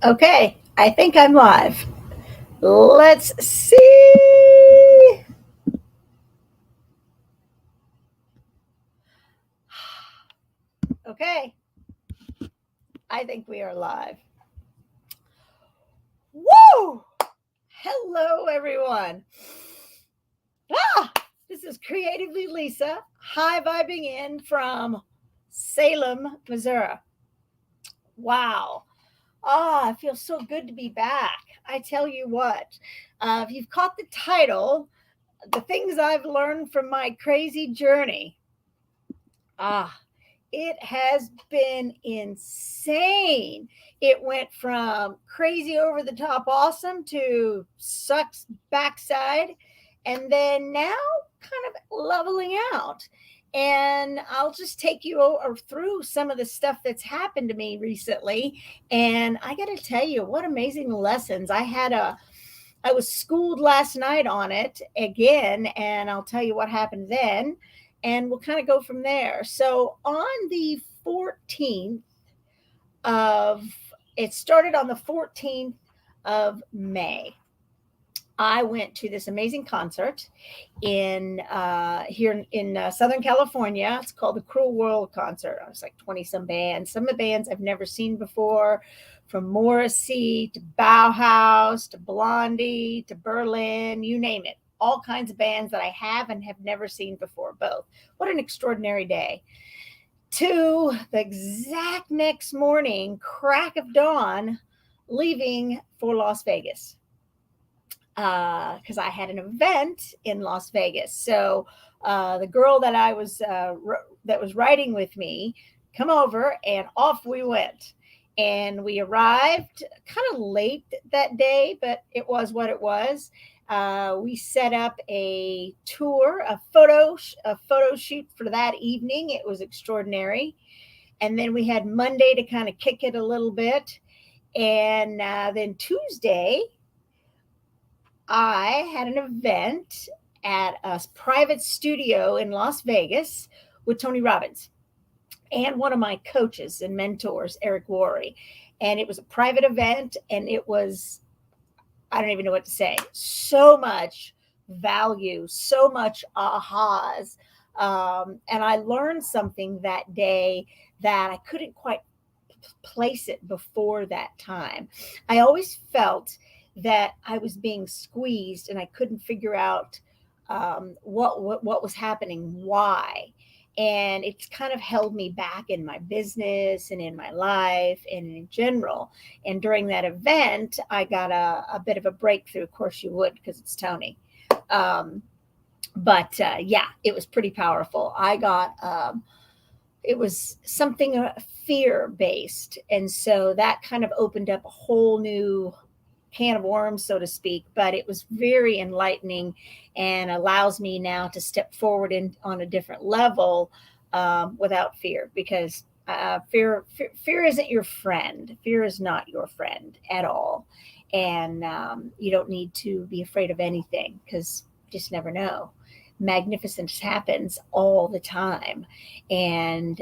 Okay, I think I'm live. Let's see. Okay, I think we are live. Woo! Hello, everyone. Ah, this is Creatively Lisa, high vibing in from Salem, Missouri. Wow. It feels so good to be back. I tell you what, if you've caught the title, The Things I've Learned from My Crazy Journey. It has been insane. It went from crazy over the top awesome to sucks backside, and then now kind of leveling out. And I'll just take you through some of the stuff that's happened to me recently. And I got to tell you, what amazing lessons. I was schooled last night on it again, and I'll tell you what happened then, and we'll kind of go from there. So on the 14th of it started on the 14th of May. I went to this amazing concert in here in Southern California. It's called the Cruel World Concert. I was like 20 some bands. Some of the bands I've never seen before, from Morrissey to Bauhaus to Blondie to Berlin, you name it. All kinds of bands that I have and have never seen before, both. What an extraordinary day. To the exact next morning, crack of dawn, leaving for Las Vegas because I had an event in Las Vegas. So the girl that I was that was riding with me come over, and off we went. And we arrived kind of late that day, but it was what it was. We set up a tour, a photo shoot for that evening. It was extraordinary. And then we had Monday to kind of kick it a little bit. And then Tuesday, I had an event at a private studio in Las Vegas with Tony Robbins and one of my coaches and mentors, Eric Worre. And it was a private event, and it was, I don't even know what to say, so much value, so much ahas. And I learned something that day that I couldn't quite place it before that time. I always felt that I was being squeezed and I couldn't figure out what was happening, why. And it's kind of held me back in my business and in my life and in general. And during that event, I got a bit of a breakthrough. Of course, you would, because it's Tony. But yeah, it was pretty powerful. I got it was something fear based, and so that kind of opened up a whole new can of worms, so to speak. But it was very enlightening and allows me now to step forward on a different level without fear, because fear isn't your friend. Fear is not your friend at all, and you don't need to be afraid of anything, because you just never know. Magnificence happens all the time, and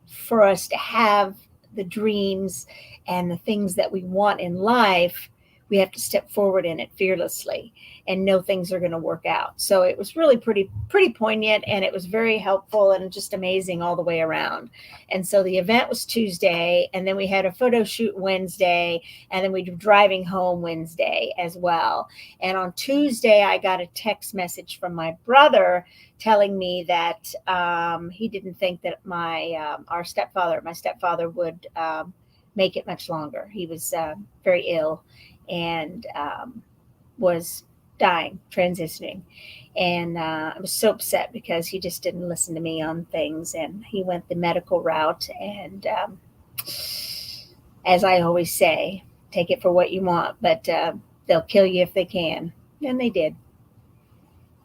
for us to have the dreams and the things that we want in life, we have to step forward in it fearlessly and know things are going to work out. So it was really pretty poignant, and it was very helpful and just amazing all the way around. And so the event was Tuesday, and then we had a photo shoot Wednesday, and then we were driving home Wednesday as well. And on Tuesday, I got a text message from my brother telling me that he didn't think that my stepfather would make it much longer. He was very ill and was dying, transitioning. And I was so upset because he just didn't listen to me on things, and he went the medical route. And as I always say, take it for what you want, but they'll kill you if they can. And they did,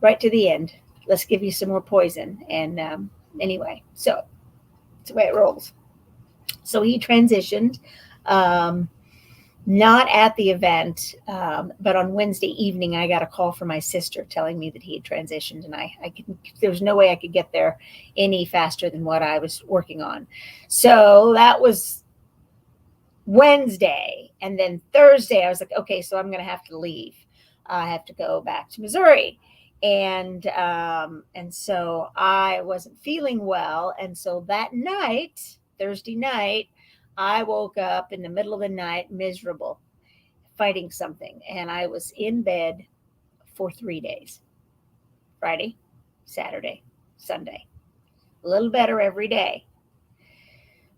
right to the end. Let's give you some more poison. And anyway, so it's the way it rolls. So he transitioned. not at the event, but on Wednesday evening, I got a call from my sister telling me that he had transitioned, and there was no way I could get there any faster than what I was working on. So that was Wednesday. And then Thursday, I was like, okay, so I'm going to have to leave. I have to go back to Missouri. And so I wasn't feeling well. And so that night, Thursday night, I woke up in the middle of the night, miserable, fighting something. And I was in bed for 3 days, Friday, Saturday, Sunday. A little better every day.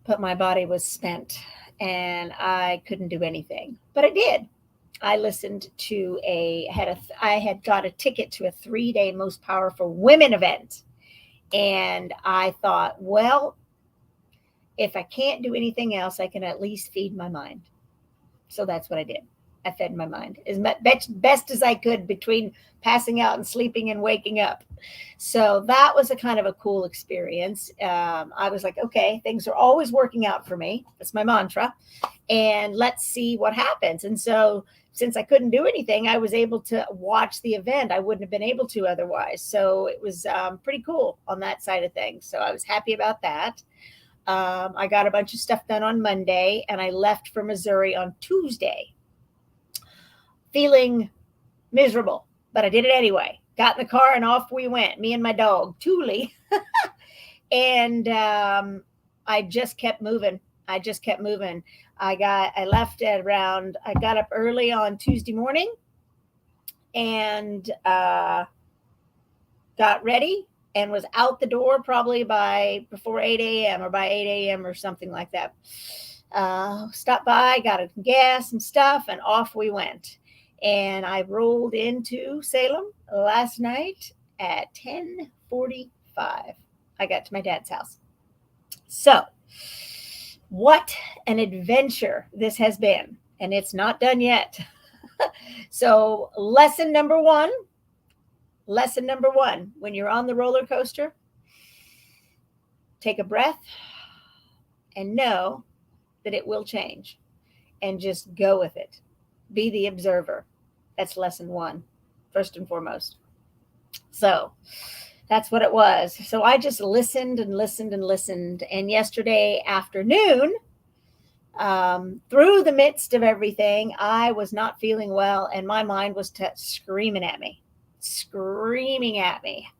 But my body was spent and I couldn't do anything. But I did. I listened to I had got a ticket to a 3-day Most Powerful Women event. And I thought, well, if I can't do anything else, I can at least feed my mind. So that's what I did. I fed my mind as best as I could between passing out and sleeping and waking up. So that was a kind of a cool experience. I was like, okay, things are always working out for me. That's my mantra. And let's see what happens. And so since I couldn't do anything, I was able to watch the event. I wouldn't have been able to otherwise. So it was pretty cool on that side of things. So I was happy about that. I got a bunch of stuff done on Monday, and I left for Missouri on Tuesday, feeling miserable, but I did it anyway. Got in the car and off we went, me and my dog, Thule. And I just kept moving. I got up early on Tuesday morning and got ready and was out the door probably before 8 a.m. or by 8 a.m. or something like that. Stopped by, got a gas and stuff, and off we went. And I rolled into Salem last night at 10:45. I got to my dad's house. So, what an adventure this has been. And it's not done yet. So, lesson number one, when you're on the roller coaster, take a breath and know that it will change, and just go with it. Be the observer. That's lesson one, first and foremost. So that's what it was. So I just listened and listened and listened. And yesterday afternoon, through the midst of everything, I was not feeling well, and my mind was screaming at me.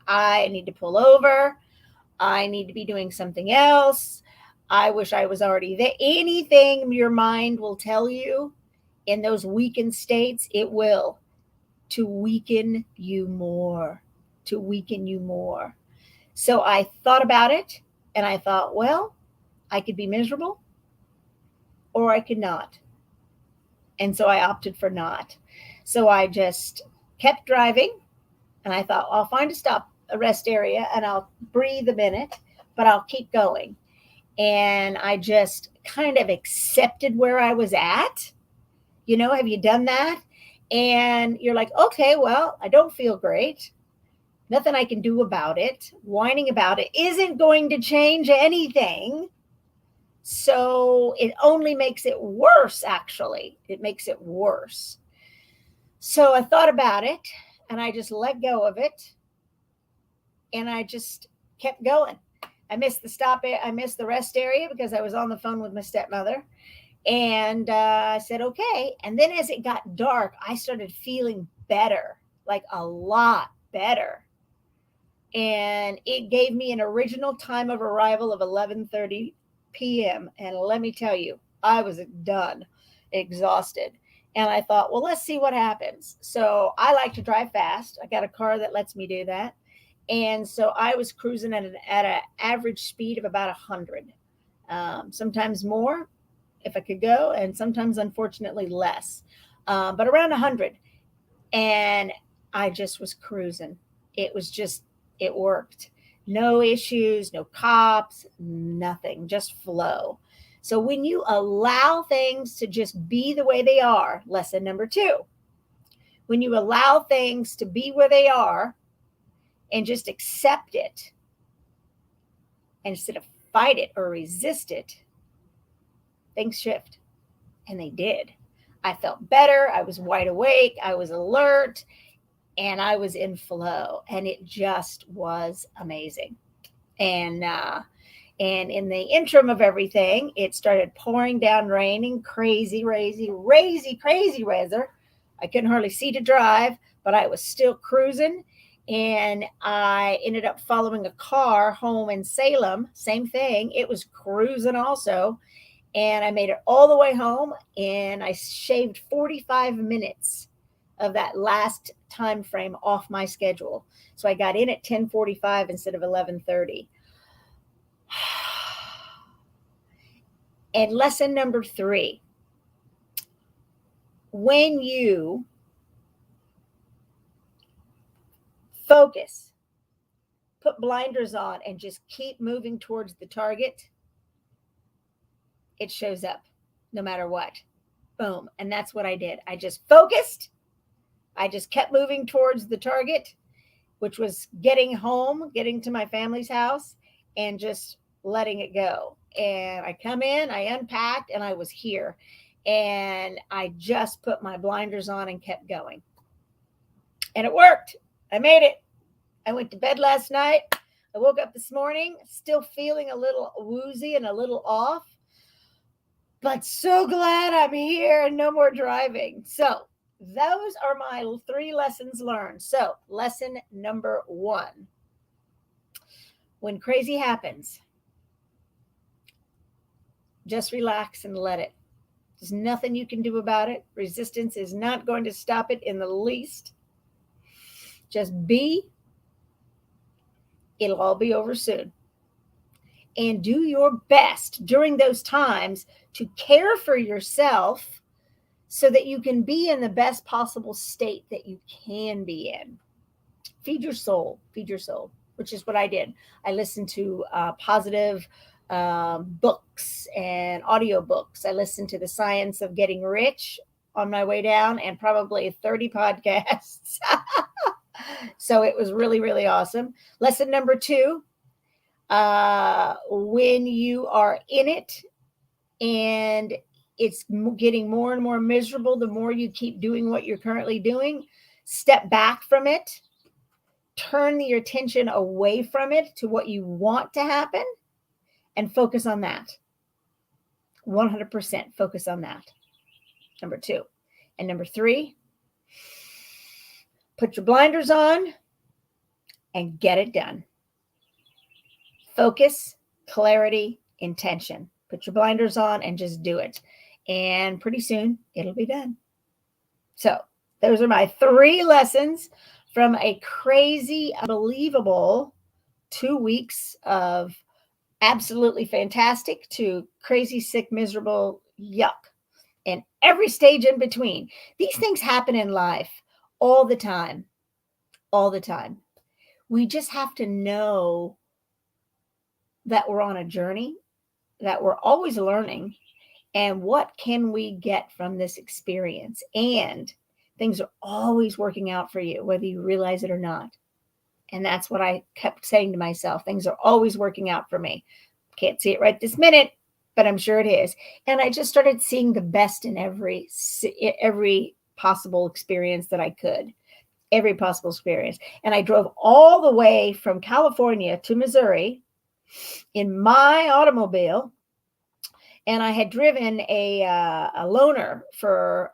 I need to pull over. I need to be doing something else. I wish I was already there. Anything your mind will tell you in those weakened states, it will, to weaken you more. So I thought about it, and I thought, well, I could be miserable or I could not. And so I opted for not. So I just kept driving, and I thought, I'll find a rest area, and I'll breathe a minute, but I'll keep going. And I just kind of accepted where I was at. Have you done that? And you're like, okay, well, I don't feel great. Nothing I can do about it. Whining about it isn't going to change anything. So it only makes it worse, actually. It makes it worse. So I thought about it, and I just let go of it, and I just kept going. I missed the rest area because I was on the phone with my stepmother. And I said, okay. And then as it got dark, I started feeling better, like a lot better. And it gave me an original time of arrival of 11:30 p.m. And let me tell you, I was done, exhausted. And I thought, well, let's see what happens. So I like to drive fast. I got a car that lets me do that. And so I was cruising at an average speed of about 100, sometimes more if I could go, and sometimes, unfortunately, less, but around 100. And I just was cruising. It worked. No issues, no cops, nothing, just flow. So when you allow things to just be the way they are, lesson number 2, when you allow things to be where they are and just accept it instead of fight it or resist it, things shift. And they did. I felt better. I was wide awake. I was alert, and I was in flow. And it just was amazing. And in the interim of everything, it started pouring down, raining, crazy weather. I couldn't hardly see to drive, but I was still cruising. And I ended up following a car home in Salem. Same thing. It was cruising also. And I made it all the way home, and I shaved 45 minutes of that last time frame off my schedule. So I got in at 10:45 instead of 11:30. And lesson number 3, when you focus, put blinders on, and just keep moving towards the target, it shows up no matter what. Boom. And that's what I did. I just focused. I just kept moving towards the target, which was getting home, getting to my family's house, and just letting it go. And I come in, I unpacked, and I was here. And I just put my blinders on and kept going. And it worked. I made it. I went to bed last night. I woke up this morning still feeling a little woozy and a little off, but so glad I'm here and no more driving. So those are my 3 lessons learned. So lesson number 1, when crazy happens, just relax and let it. There's nothing you can do about it. Resistance is not going to stop it in the least. Just be. It'll all be over soon. And do your best during those times to care for yourself so that you can be in the best possible state that you can be in. Feed your soul, which is what I did. I listened to positive books and audiobooks. I listened to The Science of Getting Rich on my way down, and probably 30 podcasts. So it was really, really awesome. Lesson number 2, when you are in it and it's getting more and more miserable, the more you keep doing what you're currently doing, step back from it, turn your attention away from it to what you want to happen, and focus on that. 100% focus on that. Number 2. And number 3, put your blinders on and get it done. Focus, clarity, intention. Put your blinders on and just do it. And pretty soon it'll be done. So those are my 3 lessons from a crazy, unbelievable 2 weeks of absolutely fantastic to crazy, sick, miserable, yuck, and every stage in between. These things happen in life all the time. We just have to know that we're on a journey, that we're always learning, and what can we get from this experience. And things are always working out for you, whether you realize it or not. And that's what I kept saying to myself. Things are always working out for me. Can't see it right this minute, but I'm sure it is. And I just started seeing the best in every possible experience that I could. Every possible experience. And I drove all the way from California to Missouri in my automobile. And I had driven a loaner for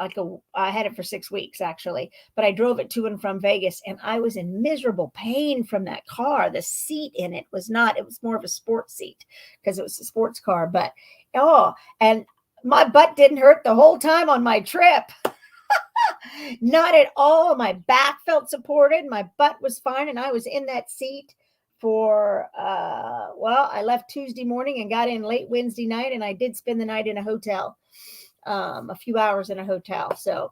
I had it for 6 weeks actually, but I drove it to and from Vegas, and I was in miserable pain from that car. The seat in it was more of a sports seat because it was a sports car, and my butt didn't hurt the whole time on my trip. Not at all. My back felt supported. My butt was fine. And I was in that seat for, I left Tuesday morning and got in late Wednesday night. And I did spend the night in a hotel, a few hours in a hotel. So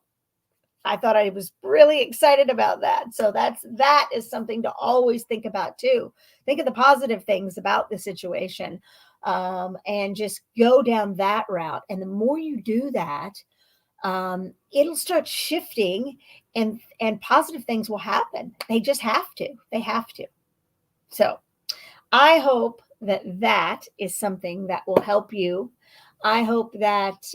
I thought I was really excited about that. So that is something to always think about too. Think of the positive things about the situation, and just go down that route. And the more you do that, it'll start shifting, and positive things will happen. They just have to. They have to. So I hope that is something that will help you. I hope that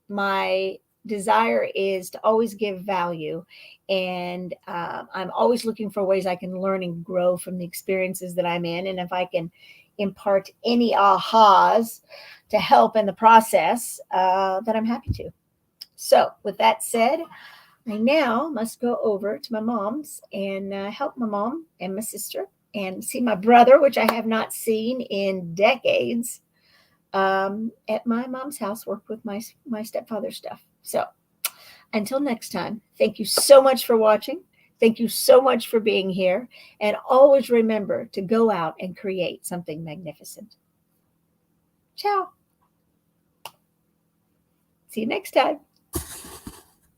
my desire is to always give value. And I'm always looking for ways I can learn and grow from the experiences that I'm in. And if I can impart any ahas to help in the process, then I'm happy to. So, with that said, I now must go over to my mom's and help my mom and my sister and see my brother, which I have not seen in decades, at my mom's house, work with my stepfather's stuff. So until next time, thank you so much for watching. Thank you so much for being here. And always remember to go out and create something magnificent. Ciao. See you next time.